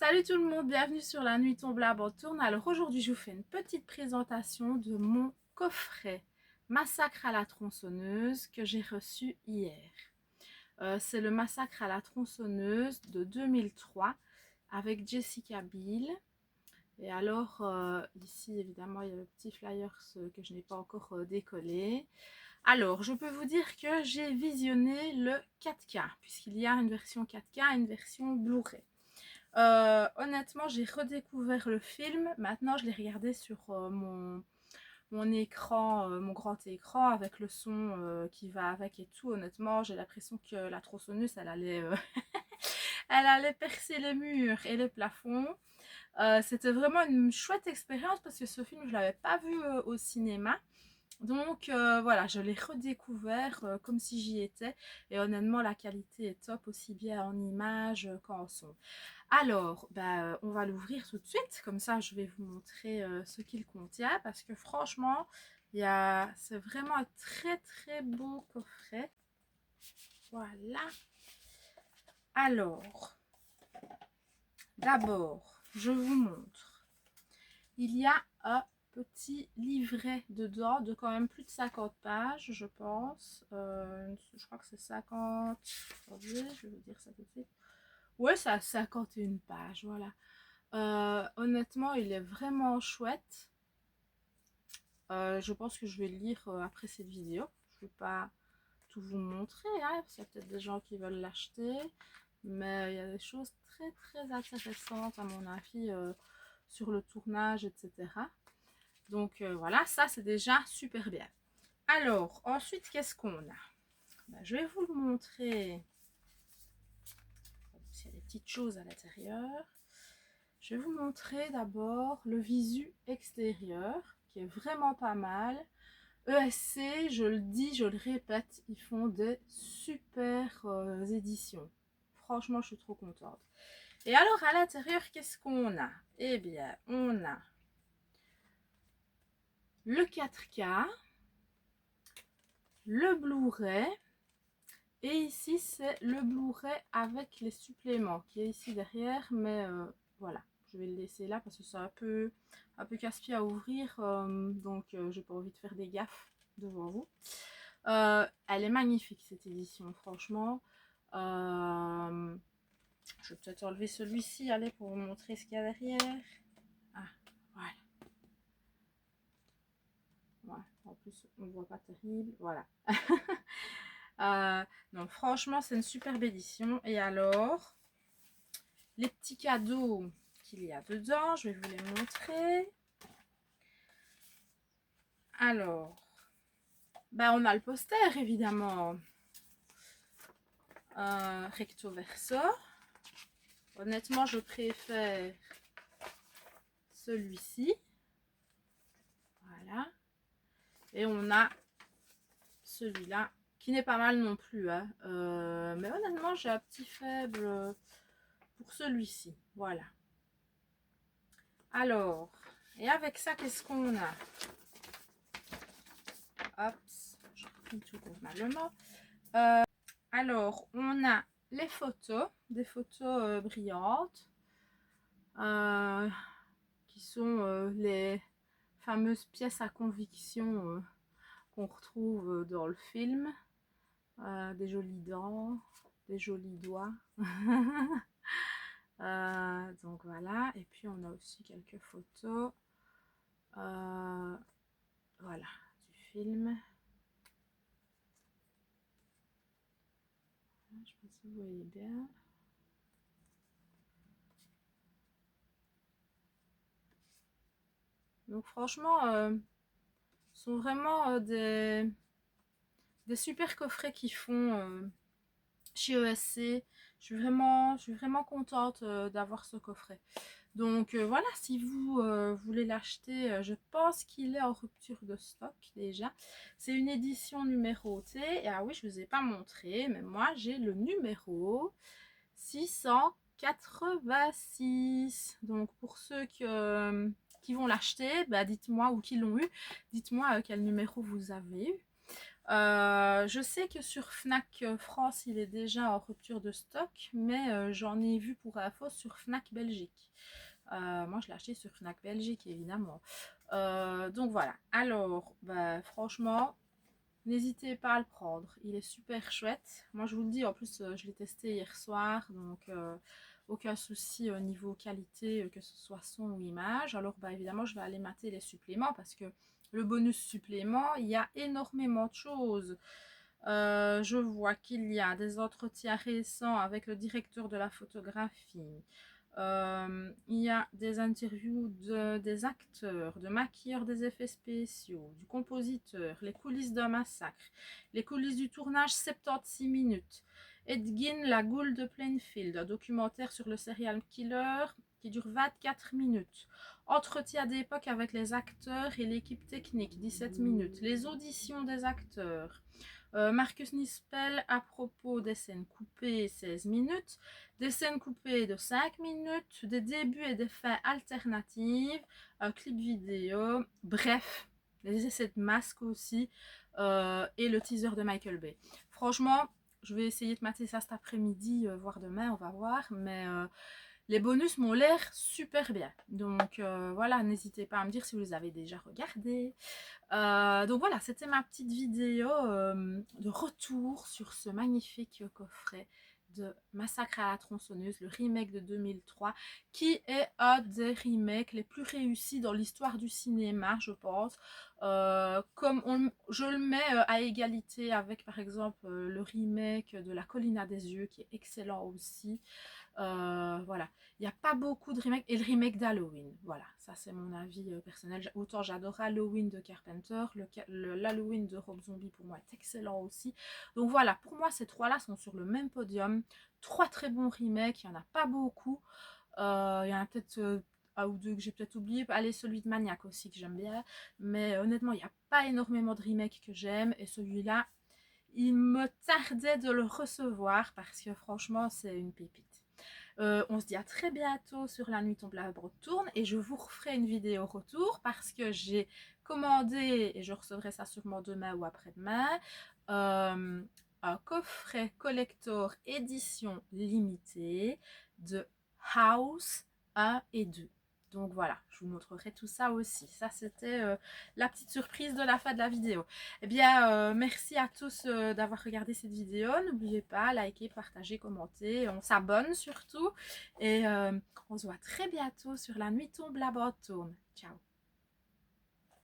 Salut tout le monde, bienvenue sur La Nuit tombe, la bande tourne. Alors aujourd'hui je vous fais une petite présentation de mon coffret Massacre à la tronçonneuse que j'ai reçu hier. C'est le Massacre à la tronçonneuse de 2003 avec Jessica Biel. Et alors ici évidemment il y a le petit flyer que je n'ai pas encore décollé. Alors je peux vous dire que j'ai visionné le 4K puisqu'il y a une version 4K et une version Blu-ray. Honnêtement, j'ai redécouvert le film. Maintenant, je l'ai regardé sur mon écran, mon grand écran, avec le son qui va avec et tout. Honnêtement, j'ai l'impression que la tronçonneuse, elle allait percer les murs et les plafonds. C'était vraiment une chouette expérience parce que ce film, je ne l'avais pas vu au cinéma. Donc voilà, je l'ai redécouvert comme si j'y étais. Et honnêtement, la qualité est top, aussi bien en image qu'en son. Alors, on va l'ouvrir tout de suite. Comme ça, je vais vous montrer ce qu'il contient. Parce que franchement, c'est vraiment un très très beau coffret. Voilà. Alors, d'abord, je vous montre. Il y a un petit livret dedans de quand même plus de 50 pages, je pense. Je crois que c'est 50. Attendez, je vais vous dire ça tout de suite. Ouais, c'est à 51 pages, voilà. Honnêtement, il est vraiment chouette. Je pense que je vais le lire après cette vidéo. Je ne vais pas tout vous montrer, hein, parce qu'il y a peut-être des gens qui veulent l'acheter. Mais il y a des choses très très intéressantes à mon avis sur le tournage, etc. Donc voilà, ça c'est déjà super bien. Alors, ensuite, qu'est-ce qu'on a? Je vais vous le montrer. Il y a des petites choses à l'intérieur. Je vais vous montrer d'abord le visu extérieur, qui est vraiment pas mal. ESC, je le dis, je le répète, ils font des super éditions. Franchement, je suis trop contente. Et alors, à l'intérieur, qu'est-ce qu'on a? Eh bien, on a le 4K, le Blu-ray, et ici, c'est le Blu-ray avec les suppléments, qui est ici derrière, mais voilà. Je vais le laisser là parce que c'est un peu casse-pied à ouvrir, donc j'ai pas envie de faire des gaffes devant vous. Elle est magnifique cette édition, franchement. Je vais peut-être enlever celui-ci, allez, pour vous montrer ce qu'il y a derrière. Ah, voilà. Ouais, en plus, on ne voit pas terrible, voilà. Donc franchement, c'est une superbe édition. Et alors, les petits cadeaux qu'il y a dedans, je vais vous les montrer. Alors, on a le poster évidemment, recto verso. Honnêtement, je préfère celui-ci. Voilà. Et on a celui-là qui n'est pas mal non plus, hein. Mais honnêtement, j'ai un petit faible pour celui-ci. Voilà. Alors, et avec ça, qu'est-ce qu'on a? Hop, je reprends tout convenablement. Alors, on a les photos, des photos brillantes, qui sont les fameuses pièces à conviction qu'on retrouve dans le film. Des jolies dents, des jolis doigts. Donc voilà, et puis on a aussi quelques photos voilà, du film. Je ne sais pas si vous voyez bien. Donc franchement, ce sont vraiment des super coffrets qu'ils font chez ESC. Je suis vraiment contente d'avoir ce coffret. Donc voilà, si vous voulez l'acheter, je pense qu'il est en rupture de stock déjà. C'est une édition numérotée. Et ah oui, je ne vous ai pas montré, mais moi j'ai le numéro 686. Donc pour ceux qui vont l'acheter, dites-moi, ou qui l'ont eu, dites-moi quel numéro vous avez eu. Je sais que sur Fnac France, il est déjà en rupture de stock, mais j'en ai vu pour info sur Fnac Belgique. Moi, je l'ai acheté sur Fnac Belgique, évidemment. Donc voilà. Alors, bah, franchement, n'hésitez pas à le prendre. Il est super chouette. Moi, je vous le dis, en plus, je l'ai testé hier soir, donc aucun souci au niveau qualité, que ce soit son ou image. Alors, bah, évidemment, je vais aller mater les suppléments parce que le bonus supplément, il y a énormément de choses. Je vois qu'il y a des entretiens récents avec le directeur de la photographie. Il y a des interviews des acteurs, de maquilleurs des effets spéciaux, du compositeur, les coulisses d'un massacre, les coulisses du tournage 76 minutes, Edgin, la Goule de Plainfield, un documentaire sur le serial killer qui dure 24 minutes, entretien d'époque avec les acteurs et l'équipe technique 17 minutes, les auditions des acteurs, Marcus Nispel à propos des scènes coupées 16 minutes, des scènes coupées de 5 minutes, des débuts et des fins alternatives, un clip vidéo, bref, les essais de masque aussi, et le teaser de Michael Bay. Franchement, je vais essayer de mater ça cet après-midi, voire demain, on va voir, mais les bonus m'ont l'air super bien. Donc voilà, n'hésitez pas à me dire si vous les avez déjà regardés. Donc voilà, c'était ma petite vidéo de retour sur ce magnifique coffret de Massacre à la tronçonneuse, le remake de 2003, qui est un des remakes les plus réussis dans l'histoire du cinéma, je pense. Je le mets à égalité avec, par exemple, le remake de La Colline à des yeux, qui est excellent aussi. Voilà, il n'y a pas beaucoup de remakes. Et le remake d'Halloween, voilà, ça c'est mon avis personnel. Autant j'adore Halloween de Carpenter, l'Halloween de Rob Zombie pour moi est excellent aussi. Donc voilà, pour moi ces trois-là sont sur le même podium. Trois très bons remakes, il n'y en a pas beaucoup. Il y en a peut-être un ou deux que j'ai peut-être oublié. Allez, celui de Maniac aussi que j'aime bien. Mais honnêtement, il n'y a pas énormément de remakes que j'aime. Et celui-là, il me tardait de le recevoir parce que franchement, c'est une pépite. On se dit à très bientôt sur La Nuit tombe, la brodetourne tourne et je vous referai une vidéo retour parce que j'ai commandé et je recevrai ça sûrement demain ou après-demain un coffret collector édition limitée de House 1 et 2. Donc voilà, je vous montrerai tout ça aussi. Ça, c'était la petite surprise de la fin de la vidéo. Eh bien, merci à tous d'avoir regardé cette vidéo. N'oubliez pas, liker, partager, commenter. On s'abonne surtout. Et on se voit très bientôt sur La Nuit tombe, la brodetourne tourne. Ciao.